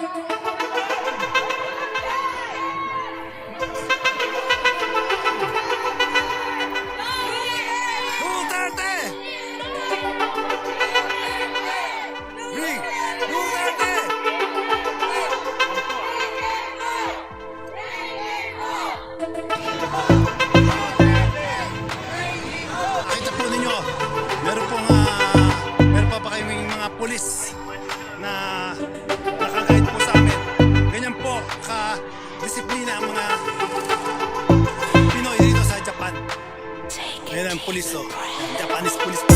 Nakita po ninyo, meron pa ba kayong mga pulis na nakagayad po sa amin. Ganyan po ka-disiplina ang mga Pinoy dito sa Japan. Ayan ang pulis, Japanese police.